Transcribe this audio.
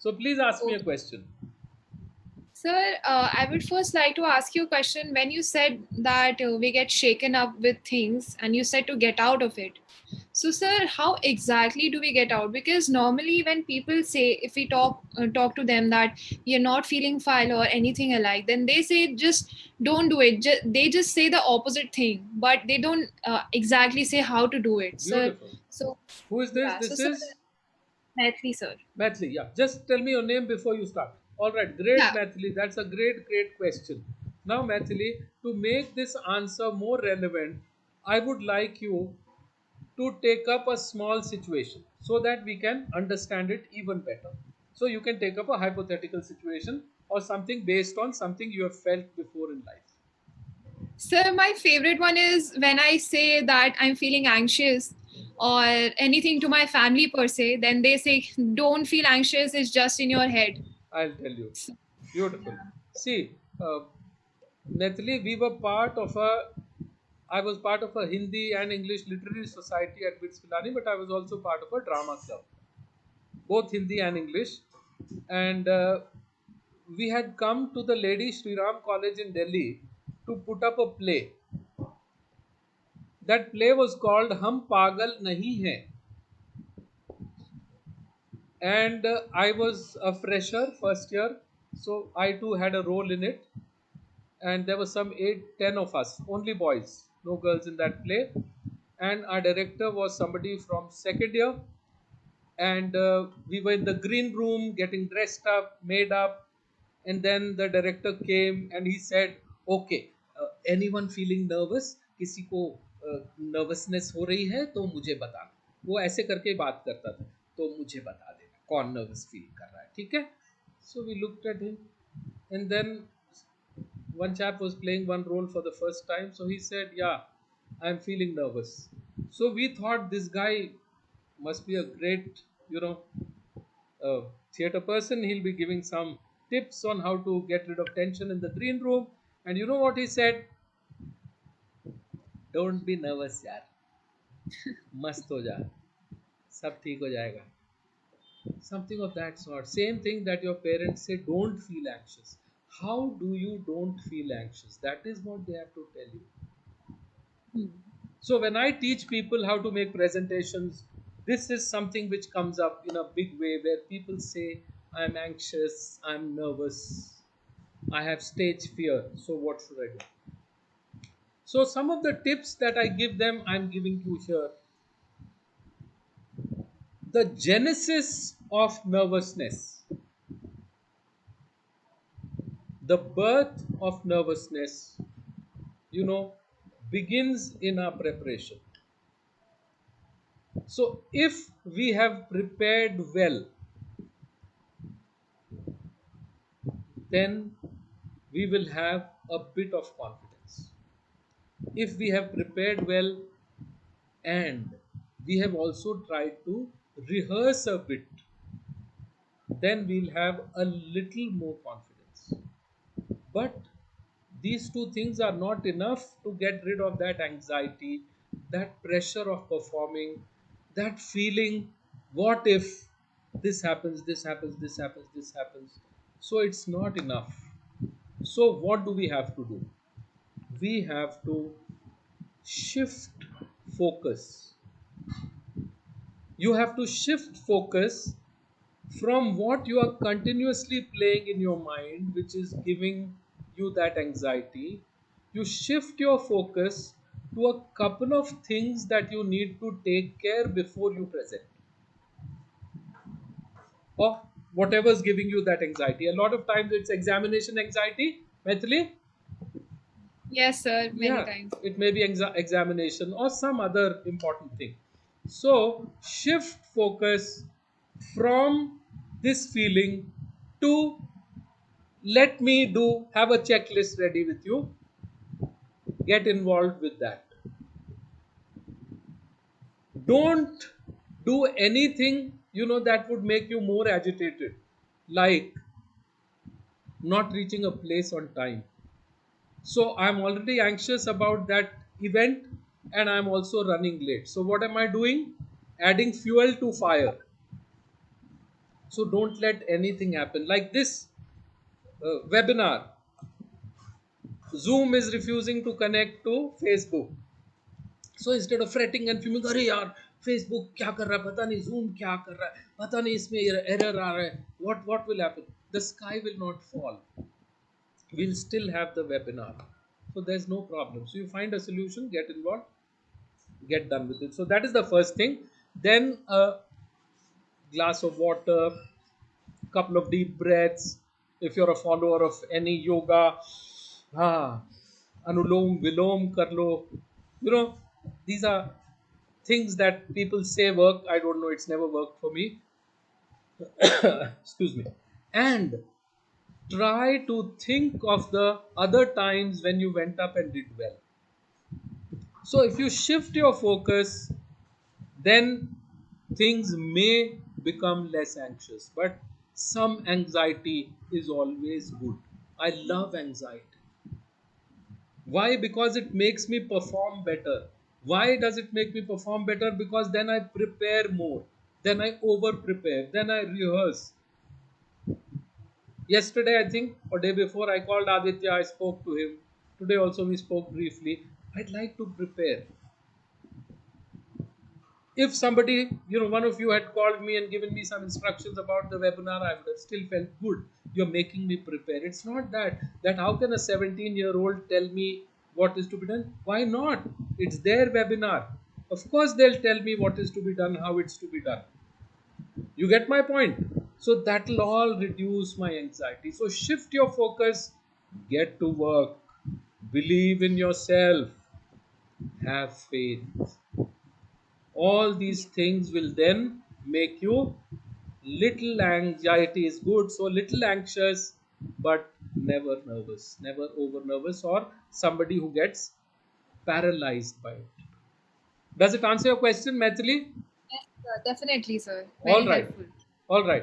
So please ask me a Okay. question. Sir, I would first like to ask you a question. When you said that we get shaken up with things and you said to get out of it. So, sir, how exactly do we get out? Because normally when people say, if we talk to them that you're not feeling fine or anything alike, then they say just don't do it. They just say the opposite thing, but they don't exactly say how to do it, sir. Beautiful. So, Who is this? yeah. So, This sir, is Maithili, sir. Mathli. Yeah. Just tell me your name before you start. All right. Great, Yeah. Mathli. That's a great question. Now, Mathli, to make this answer more relevant, I would like you to take up a small situation so that we can understand it even better. So you can take up a hypothetical situation or something based on something you have felt before in life. So my favorite one is when I say that I'm feeling anxious or anything to my family per se, then they say, don't feel anxious, it's just in your head. I'll tell you. So, Beautiful. See, Nathalie, we were part of a. I was part of a Hindi and English literary society at BITS Pilani, but I was also part of a drama club, both Hindi and English. And we had come to the Lady Shri Ram College in Delhi to put up a play. That play was called Hum Pagal Nahi Hai, and I was a fresher, first year, so I too had a role in it. And there were some 8, 10 of us, only boys, no girls in that play. And our director was somebody from second year, and we were in the green room getting dressed up, made up. And then the director came and he said, okay, anyone feeling nervous, किसी को nervousness हो रही है तो मुझे बताना. वो ऐसे करके बात करता था, तो मुझे बता देना कौन नर्वस फील कर रहा है, ठीक है. So we looked at him, and then one chap was playing one role for the first time, so he said, yeah, I'm feeling nervous. So we thought this guy must be a great, you know, theater person. He'll be giving some tips on how to get rid of tension in the green room. And you know what he said? Don't be nervous, yaar. मस्त हो जा, सब ठीक हो जाएगा. Something of that sort. Same thing that your parents say, don't feel anxious. How do you don't feel anxious? That is what they have to tell you. So when I teach people how to make presentations, this is something which comes up in a big way where people say, I'm anxious, I'm nervous, I have stage fear. So what should I do? So some of the tips that I give them, I'm giving you here. The genesis of nervousness, the birth of nervousness, you know, begins in our preparation. So if we have prepared well, then we will have a bit of confidence. If we have prepared well and we have also tried to rehearse a bit, then we'll have a little more confidence. But these two things are not enough to get rid of that anxiety, that pressure of performing, that feeling, what if this happens, this happens, this happens, this happens. So it's not enough. So, what do we have to do? We have to shift focus. You have to shift focus from what you are continuously playing in your mind, which is giving you that anxiety. You shift your focus to a couple of things that you need to take care before you present, or whatever's giving you that anxiety. A lot of times it's examination anxiety, Maithili. yes, sir, many Yeah, times. it may be examination or some other important thing. So shift focus from this feeling to, let me do, have a checklist ready with you, get involved with that. Don't do anything that would make you more agitated, like not reaching a place on time. So I'm already anxious about that event, and I'm also running late. So what am I doing? Adding fuel to fire. So don't let anything happen like this webinar. Zoom is refusing to connect to Facebook. So instead of fretting and fuming, अरे यार Facebook क्या कर रहा है, पता नहीं Zoom क्या कर रहा है, पता नहीं इसमें error आ रहा है, what will happen? The sky will not fall. We'll still have the webinar. So there's no problem. So you find a solution, get involved, get done with it. So that is the first thing. Then a glass of water, couple of deep breaths. If you're a follower of any yoga, anulom vilom karlo, you know, these are things that people say work. I don't know, it's never worked for me. Excuse me. And try to think of the other times when you went up and did well. So if you shift your focus, then things may become less anxious. But some anxiety is always good. I love anxiety. Why? Because it makes me perform better. Why does it make me perform better? Because then I prepare more, then I over prepare, then I rehearse. Yesterday, I think, or day before, I called Aditya, I spoke to him. Today also we spoke briefly. I'd like to prepare. If somebody, one of you had called me and given me some instructions about the webinar, I would have still felt good. You're making me prepare. It's not that how can a 17-year-old tell me what is to be done? Why not? It's their webinar. Of course, they'll tell me what is to be done, how it's to be done. You get my point? So that'll all reduce my anxiety. So shift your focus, get to work, believe in yourself, have faith. All these Yeah. things will then make you little anxiety is good. So little anxious, but never nervous, never over nervous, or somebody who gets paralyzed by it. Does it answer your question, Maithili? Yes, sir, definitely, sir. All Very right. helpful. All right.